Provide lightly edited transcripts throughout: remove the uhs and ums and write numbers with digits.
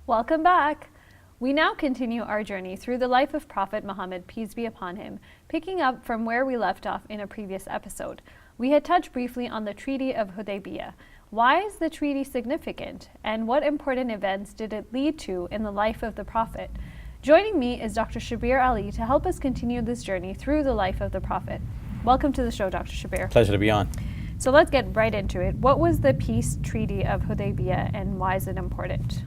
Welcome back. We now continue our journey through the life of Prophet Muhammad, peace be upon him, picking up from where we left off in a previous episode. We had touched briefly on the Treaty of Hudaybiyah. Why is the treaty significant, and what important events did it lead to in the life of the Prophet? Joining me is Dr. Shabir Ali to help us continue this journey through the life of the Prophet. Welcome to the show, Dr. Shabir. Pleasure to be on. So let's get right into it. What was the peace treaty of Hudaybiyah, and why is it important?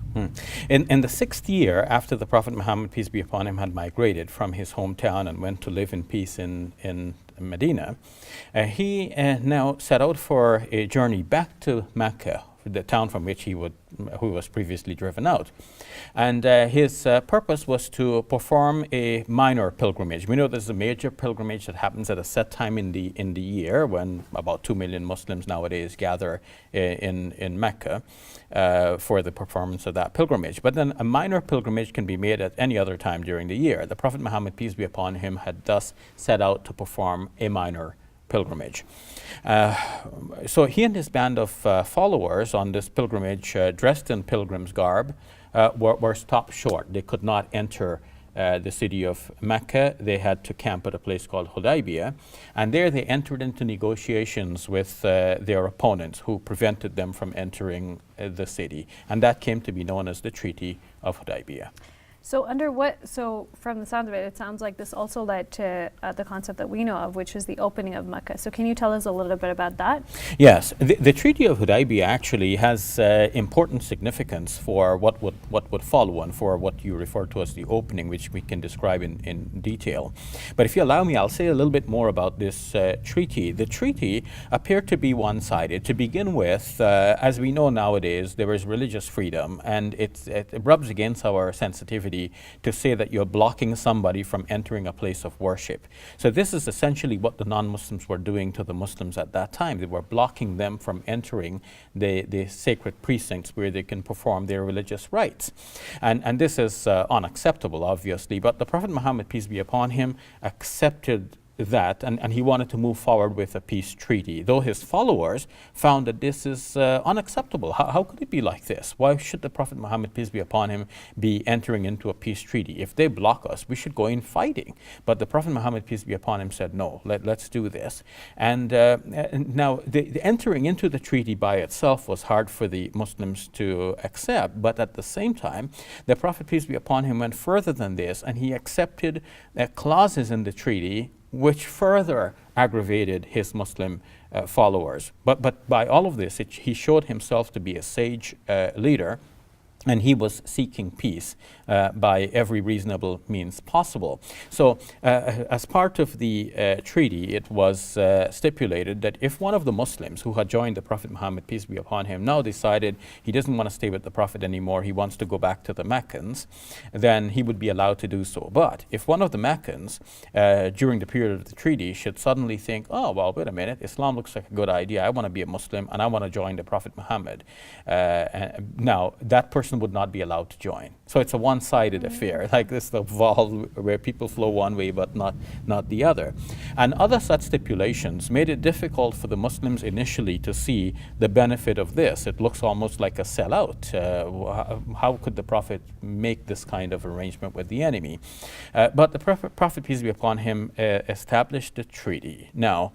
In the 6th year after the Prophet Muhammad, peace be upon him, had migrated from his hometown and went to live in peace in Medina, he now set out for a journey back to Mecca, the town from which who was previously driven out. And his purpose was to perform a minor pilgrimage. We know there's a major pilgrimage that happens at a set time in the year, when about 2 million Muslims nowadays gather in Mecca for the performance of that pilgrimage. But then a minor pilgrimage can be made at any other time during the year. The Prophet Muhammad, peace be upon him, had thus set out to perform a minor pilgrimage. So he and his band of followers on this pilgrimage, dressed in pilgrim's garb, were stopped short. They could not enter the city of Mecca. They had to camp at a place called Hudaybiyah, and there they entered into negotiations with their opponents, who prevented them from entering the city, and that came to be known as the Treaty of Hudaybiyah. So from the sound of it, it sounds like this also led to the concept that we know of, which is the opening of Mecca. So can you tell us a little bit about that? Yes, the Treaty of Hudaybiyah actually has important significance for what would follow, and for what you refer to as the opening, which we can describe in detail. But if you allow me, I'll say a little bit more about this treaty. The treaty appeared to be one-sided. To begin with, as we know nowadays, there is religious freedom, and it rubs against our sensitivity to say that you're blocking somebody from entering a place of worship. So this is essentially what the non-Muslims were doing to the Muslims at that time. They were blocking them from entering the sacred precincts where they can perform their religious rites. And this is unacceptable, obviously, but the Prophet Muhammad, peace be upon him, accepted that, and he wanted to move forward with a peace treaty, though his followers found that this is unacceptable. How could it be like this? Why should the Prophet Muhammad, peace be upon him, be entering into a peace treaty? If they block us, we should go in fighting. But the Prophet Muhammad, peace be upon him, said, no, let's do this. And now the entering into the treaty by itself was hard for the Muslims to accept, but at the same time, the Prophet, peace be upon him, went further than this, and he accepted clauses in the treaty which further aggravated his Muslim followers. But by all of this, he showed himself to be a sage leader, and he was seeking peace by every reasonable means possible. So as part of the treaty, it was stipulated that if one of the Muslims who had joined the Prophet Muhammad, peace be upon him, now decided he doesn't want to stay with the Prophet anymore, he wants to go back to the Meccans, then he would be allowed to do so. But if one of the Meccans during the period of the treaty should suddenly think, oh, well, wait a minute, Islam looks like a good idea, I want to be a Muslim and I want to join the Prophet Muhammad, now that person would not be allowed to join. So it's a one-sided affair, like this, the valve where people flow one way but not the other. And other such stipulations made it difficult for the Muslims initially to see the benefit of this. It looks almost like a sellout. How could the Prophet make this kind of arrangement with the enemy? But the Prophet, peace be upon him, established the treaty. Now,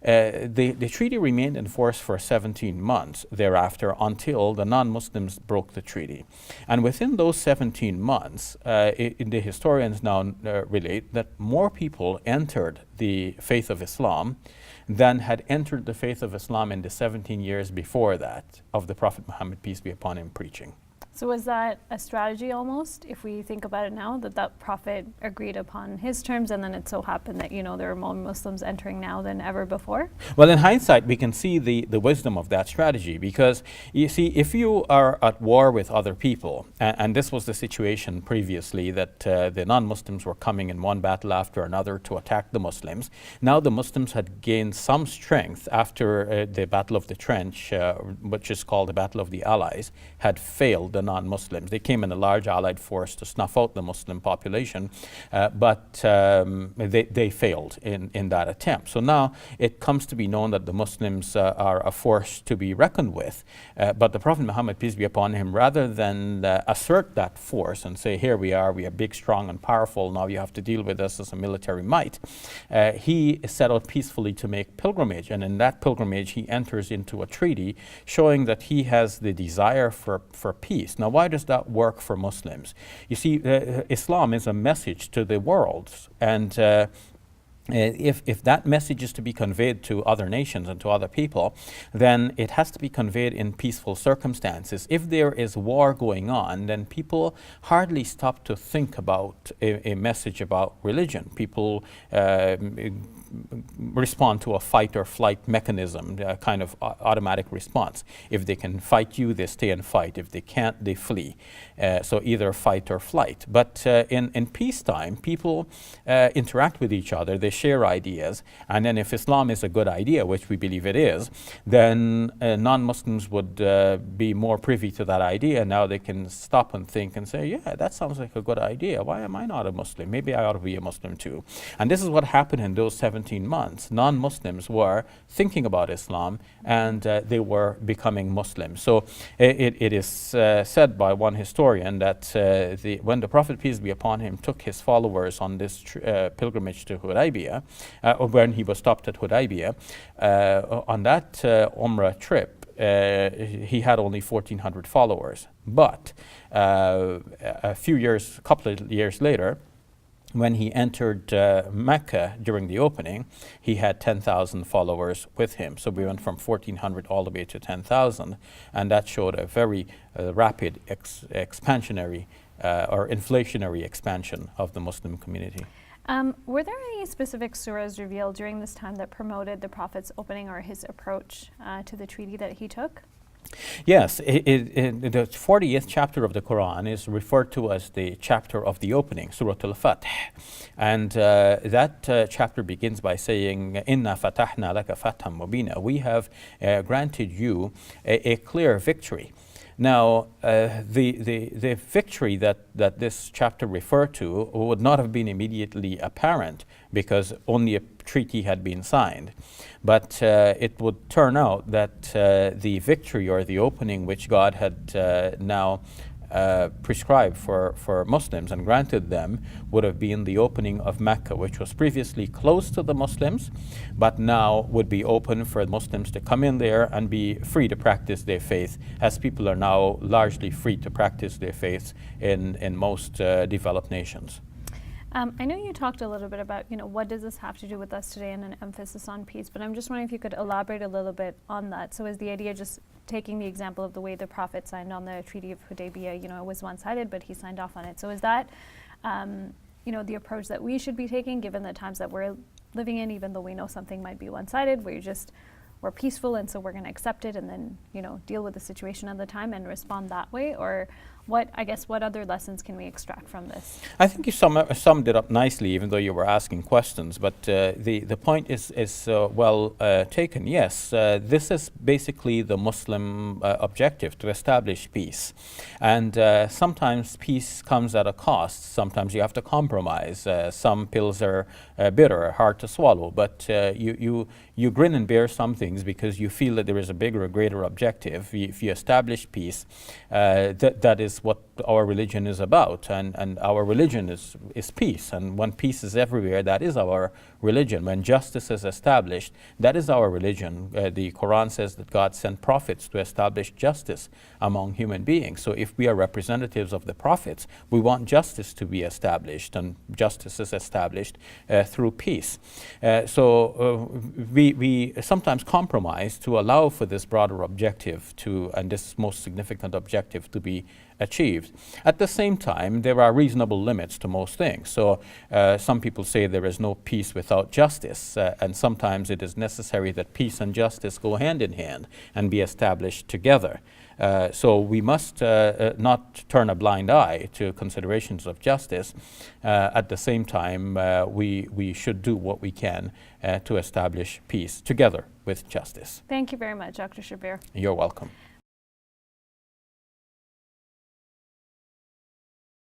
the treaty remained in force for 17 months thereafter, until the non-Muslims broke the treaty. And within those 17 months, the historians now relate that more people entered the faith of Islam than had entered the faith of Islam in the 17 years before that of the Prophet Muhammad, peace be upon him, preaching. So was that a strategy almost, if we think about it now, that Prophet agreed upon his terms, and then it so happened that, there are more Muslims entering now than ever before? Well, in hindsight, we can see the wisdom of that strategy, because you see, if you are at war with other people, and this was the situation previously, that the non-Muslims were coming in one battle after another to attack the Muslims. Now the Muslims had gained some strength after the Battle of the Trench, which is called the Battle of the Allies, had failed. The non-Muslims. They came in a large allied force to snuff out the Muslim population, but they failed in that attempt. So now it comes to be known that the Muslims are a force to be reckoned with. But the Prophet Muhammad, peace be upon him, rather than assert that force and say, here we are big, strong, and powerful, now you have to deal with us as a military might, he set out peacefully to make pilgrimage. And in that pilgrimage, he enters into a treaty showing that he has the desire for peace. Now, why does that work for Muslims? You see, Islam is a message to the world, and if that message is to be conveyed to other nations and to other people, then it has to be conveyed in peaceful circumstances. If there is war going on, then people hardly stop to think about a message about religion. People respond to a fight or flight mechanism, a kind of automatic response. If they can fight you, they stay and fight. If they can't, they flee. So either fight or flight. But in peacetime, people interact with each other. They share ideas. And then if Islam is a good idea, which we believe it is, then non-Muslims would be more privy to that idea. Now they can stop and think and say, yeah, that sounds like a good idea. Why am I not a Muslim? Maybe I ought to be a Muslim too. And this is what happened in those 17 months. Non-Muslims were thinking about Islam, and they were becoming Muslims. So it is said by one historian that when the Prophet, peace be upon him, took his followers on this pilgrimage to Hudaybiyah, or when he was stopped at Hudaybiyah, on that Umrah trip, he had only 1,400 followers. But a couple of years later, when he entered Mecca during the opening, he had 10,000 followers with him. So we went from 1,400 all the way to 10,000, and that showed a very rapid expansionary or inflationary expansion of the Muslim community. Were there any specific surahs revealed during this time that promoted the Prophet's opening or his approach to the treaty that he took? Yes, the 40th chapter of the Quran is referred to as the chapter of the opening, Surah Al-Fath. And that chapter begins by saying, Inna fatahna laka fatham mubina. We have granted you a clear victory. Now, the victory that this chapter referred to would not have been immediately apparent because only a treaty had been signed. But it would turn out that the victory or the opening which God had now prescribed for Muslims and granted them would have been the opening of Mecca, which was previously closed to the Muslims, but now would be open for Muslims to come in there and be free to practice their faith, as people are now largely free to practice their faith in most developed nations. I know you talked a little bit about, what does this have to do with us today and an emphasis on peace, but I'm just wondering if you could elaborate a little bit on that. So is the idea just taking the example of the way the Prophet signed on the Treaty of Hudaybiyah, it was one-sided, but he signed off on it. So is that, the approach that we should be taking given the times that we're living in, even though we know something might be one-sided, where we're peaceful and so we're going to accept it and then, deal with the situation at the time and respond that way? Or what other lessons can we extract from this? I think you summed it up nicely, even though you were asking questions. But the point is well taken. Yes, this is basically the Muslim objective, to establish peace. And sometimes peace comes at a cost. Sometimes you have to compromise. Some pills are bitter, hard to swallow. But you grin and bear some things because you feel that there is a bigger, greater objective. If you establish peace, that is what our religion is about, and our religion is peace. And when peace is everywhere, that is our religion. When justice is established, that is our religion. The Quran says that God sent prophets to establish justice among human beings. So if we are representatives of the prophets, we want justice to be established, and justice is established through peace. So we sometimes compromise to allow for this broader objective and this most significant objective to be achieved. At the same time, there are reasonable limits to most things. So some people say there is no peace without justice, and sometimes it is necessary that peace and justice go hand in hand and be established together. So we must not turn a blind eye to considerations of justice. At the same time, we should do what we can to establish peace together with justice. Thank you very much, Dr. Shabir. You're welcome.